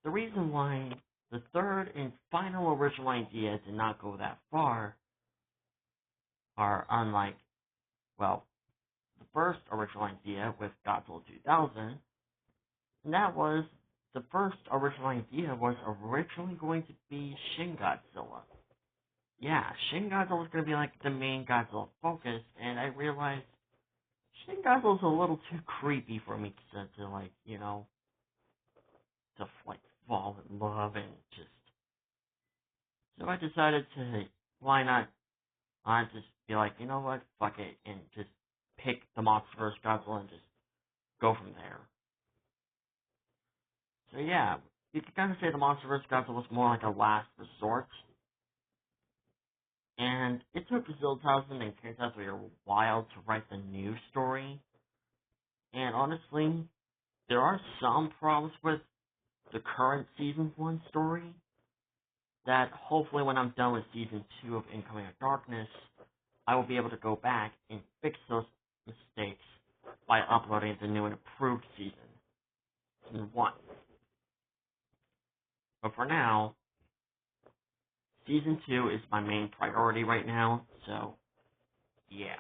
the reason why the third and final original idea did not go that far are unlike, well, the first original idea with Godzilla 2000, and that was the first original idea was originally going to be Shin Godzilla. Yeah, Shin Godzilla was going to be like the main Godzilla focus, and I realized Shin Godzilla's a little too creepy for me to like, to like fall in love and just. So I decided to, why not, I just be like, you know what, fuck it, and just pick the MonsterVerse Godzilla and just go from there. So yeah, you could kind of say the MonsterVerse Godzilla was more like a last resort. And it took Godzilla 2000 and King a while to write the new story. And honestly, there are some problems with the current Season 1 story that hopefully when I'm done with Season 2 of Incoming of Darkness, I will be able to go back and fix those mistakes by uploading the new and improved Season 1. But for now, Season 2 is my main priority right now, so yeah.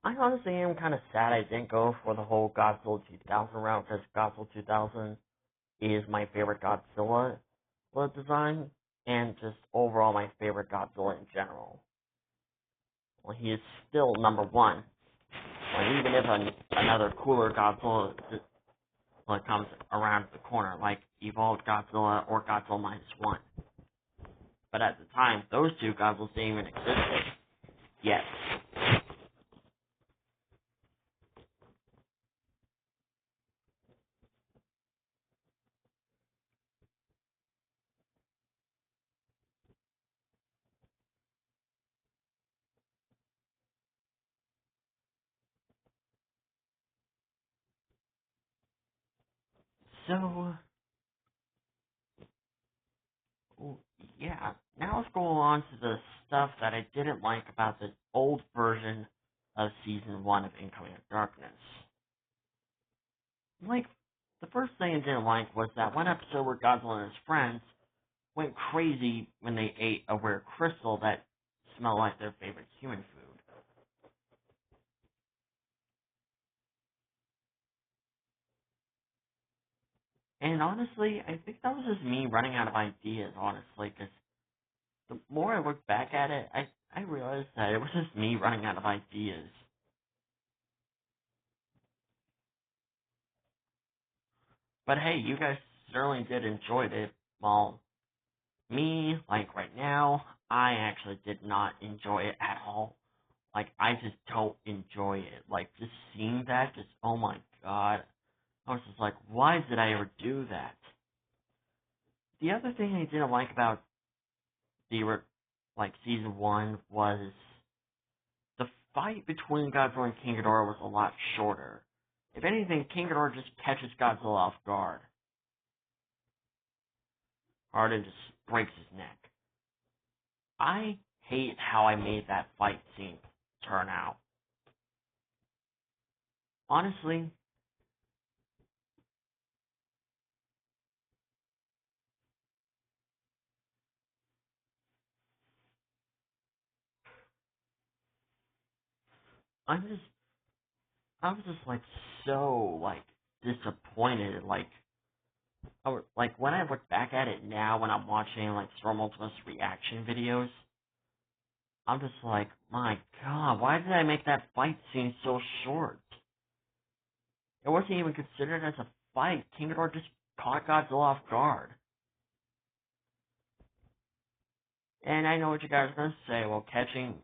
I honestly am kind of sad I didn't go for the whole Godzilla 2000 route, because Godzilla 2000 is my favorite Godzilla design, and just overall my favorite Godzilla in general. Well, he is still number one. Like, even if another cooler Godzilla comes around the corner, like Evolved Godzilla or Godzilla -1. But at the time, those two Godzillas didn't even exist yet. So, yeah, now let's go on to the stuff that I didn't like about the old version of Season 1 of Incoming of Darkness. Like, the first thing I didn't like was that one episode where Godzilla and his friends went crazy when they ate a rare crystal that smelled like their favorite human food. And honestly, I think that was just me running out of ideas, honestly, because the more I look back at it, I realized that it was just me running out of ideas. But hey, you guys certainly did enjoy it. Well, me, like right now, I actually did not enjoy it at all. Like, I just don't enjoy it. Like, just seeing that, just, oh my god. I was just like, why did I ever do that? The other thing I didn't like about Season 1 was the fight between Godzilla and King Ghidorah was a lot shorter. If anything, King Ghidorah just catches Godzilla off guard. Hard just breaks his neck. I hate how I made that fight scene turn out. Honestly, I'm just, I was just so disappointed. When I look back at it now, when I'm watching Storm Ultima's reaction videos, I'm just like, my god, why did I make that fight scene so short? It wasn't even considered as a fight. King Ghidorah just caught Godzilla off guard. And I know what you guys are gonna say. Well, catching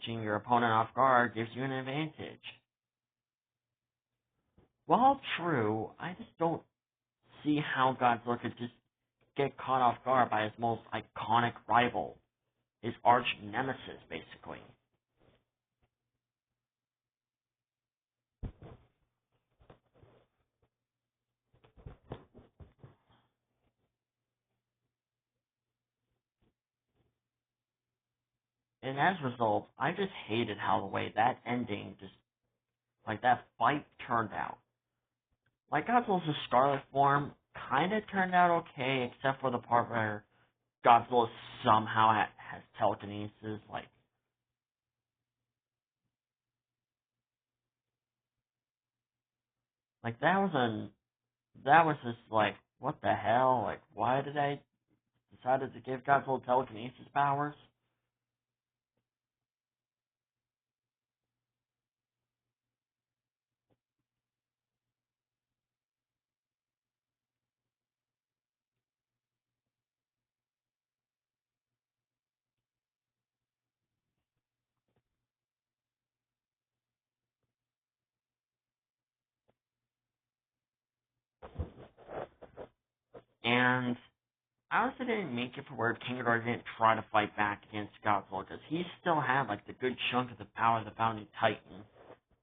your opponent off guard gives you an advantage. While true, I just don't see how Godzilla could just get caught off guard by his most iconic rival, his arch nemesis, basically. And as a result, I just hated how the way that ending just, like, that fight turned out. Like, Godzilla's Scarlet form kinda turned out okay, except for the part where Godzilla somehow has telekinesis, like that was just like, what the hell? Like, why did I decided to give Godzilla telekinesis powers? And I also didn't make it for where King Ghidorah didn't try to fight back against Godzilla, because he still had, like, the good chunk of the power of the Founding Titan,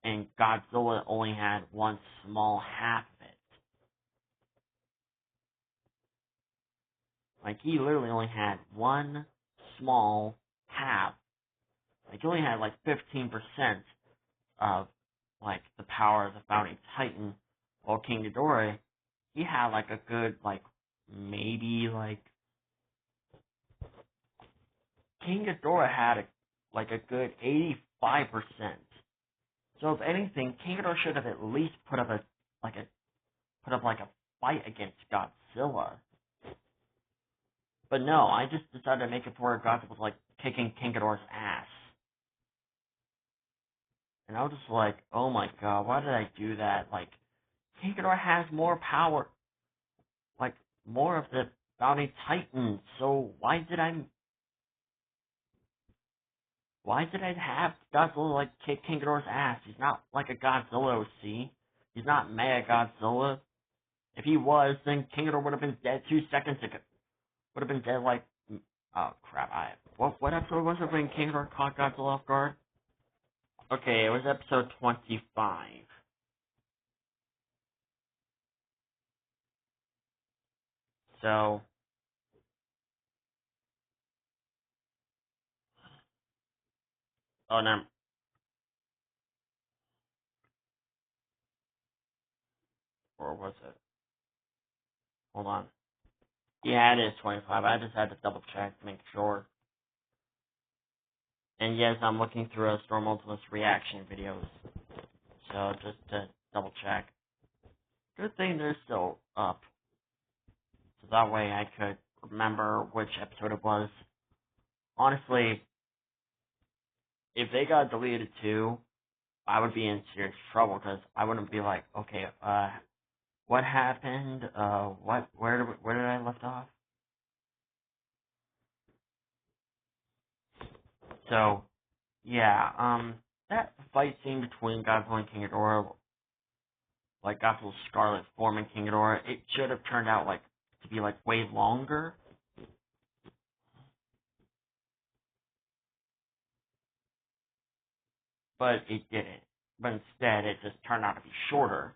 and Godzilla only had one small half of it. Like, he literally only had one small half. Like, he only had, like, 15% of, like, the power of the Founding Titan, while King Ghidorah, he had, like, a good, like, maybe, like, King Ghidorah had, like, a good 85%. So if anything, King Ghidorah should have at least like a, like, a fight against Godzilla. But no, I just decided to make it to where Godzilla was, like, kicking King Ghidorah's ass. And I was just like, oh my god, why did I do that? Like, King Ghidorah has more power, like, more of the Founding Titan, so why did I have Godzilla, like, kick King Ghidorah's ass? He's not like a Godzilla OC. He's not Mega Godzilla. If he was, then King Ghidorah would have been dead 2 seconds ago. Would have been dead, like, oh crap, what episode was it when King Ghidorah caught Godzilla off guard? Okay, it was episode 25. So, oh no, or was it? Hold on. Yeah, it is 25. I just had to double check to make sure. And yes, I'm looking through a Storm Ultimate's reaction videos. So, just to double check. Good thing they're still up. So that way I could remember which episode it was. Honestly, if they got deleted too, I would be in serious trouble, because I wouldn't be like, okay, what happened? Where did I left off? So, yeah, that fight scene between Godzilla and King Ghidorah, like Godzilla's Scarlet form and King Ghidorah, it should have turned out, like, to be, like, way longer. But it didn't. But instead, it just turned out to be shorter.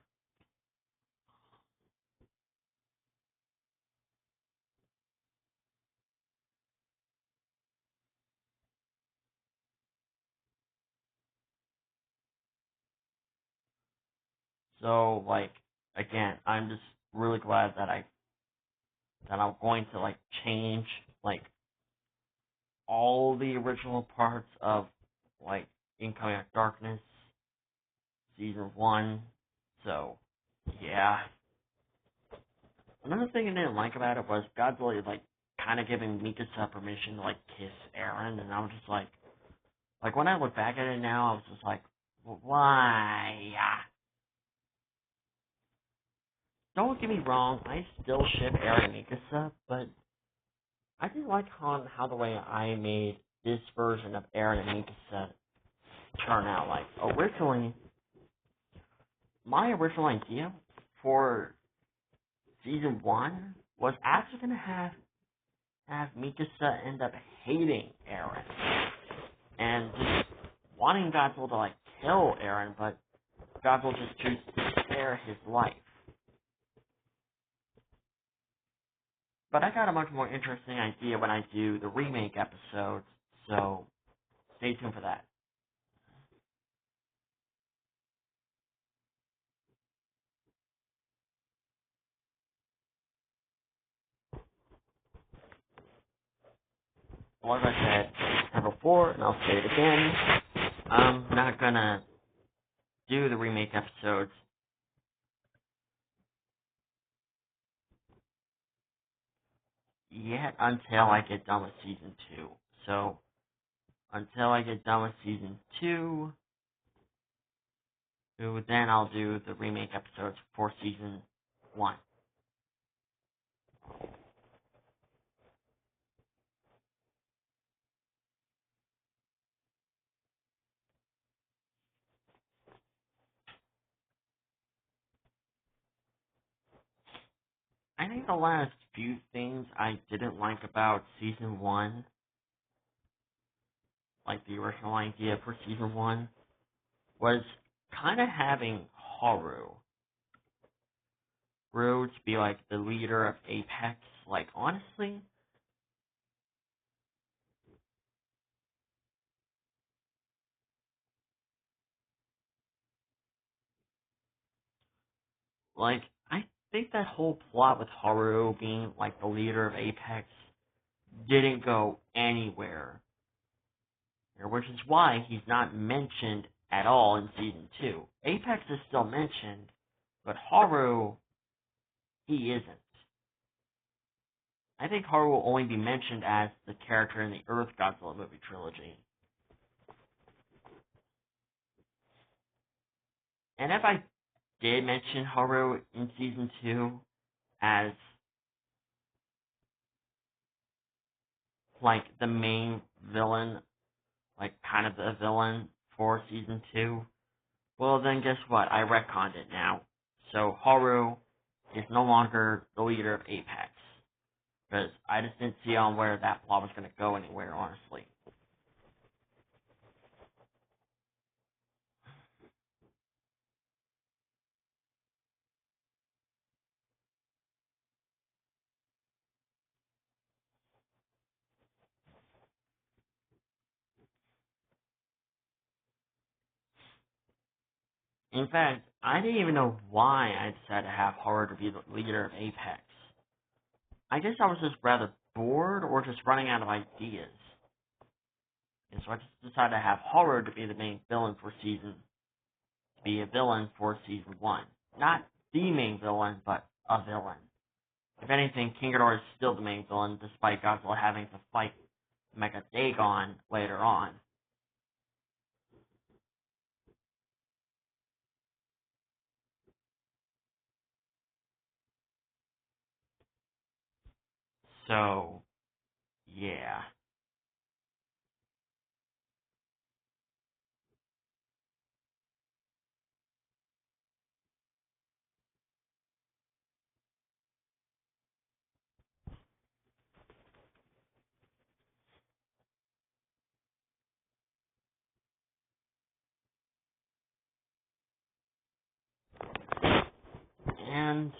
So, like, again, I'm just really glad that I'm going to, like, change, like, all the original parts of, like, Incoming of Darkness season 1. So, yeah. Another thing I didn't like about it was Godzilla, like, kind of giving Mikasa permission to, like, kiss Eren, and I was just like, when I look back at it now, I was just like, why? Don't get me wrong, I still ship Eren and Mikasa, but I didn't like how the way I made this version of Eren and Mikasa turn out. Like, originally, my original idea for season 1 was actually going to have Mikasa end up hating Eren and just wanting Godzilla to, like, kill Eren, but Godzilla just chooses to spare his life. But I got a much more interesting idea when I do the remake episodes, so stay tuned for that. Well, as I said before, and I'll say it again, I'm not gonna do the remake episodes yet until I get done with season 2. So, until I get done with season 2, then I'll do the remake episodes for season 1. I think the last few things I didn't like about season 1, like the original idea for season 1, was kind of having Haru to be like the leader of Apex. Like, honestly, like, I think that whole plot with Haru being like the leader of Apex didn't go anywhere. Which is why he's not mentioned at all in season 2. Apex is still mentioned, but Haru, he isn't. I think Haru will only be mentioned as the character in the Earth Godzilla movie trilogy. And if I did mention Haru in season 2 as like the main villain, like kind of the villain for season 2, well then guess what? I retconned it now. So Haru is no longer the leader of Apex. Because I just didn't see on where that plot was going to go anywhere, honestly. In fact, I didn't even know why I decided to have Haru to be the leader of Apex. I guess I was just rather bored or just running out of ideas. And so I just decided to have Haru to be the main villain for season 1. Not the main villain, but a villain. If anything, King Ghidorah is still the main villain, despite Godzilla having to fight Mechadegon later on. So, yeah. And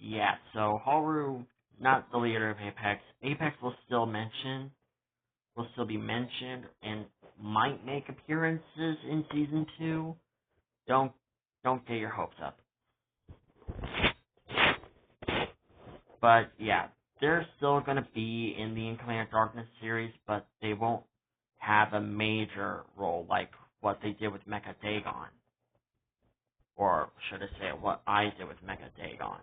yeah, so Haru, not the leader of Apex. Apex will still be mentioned, and might make appearances in season 2. Don't get your hopes up. But yeah, they're still gonna be in the Incoming of Darkness series, but they won't have a major role like what they did with Mechadegon. Or should I say what I did with Mechadegon.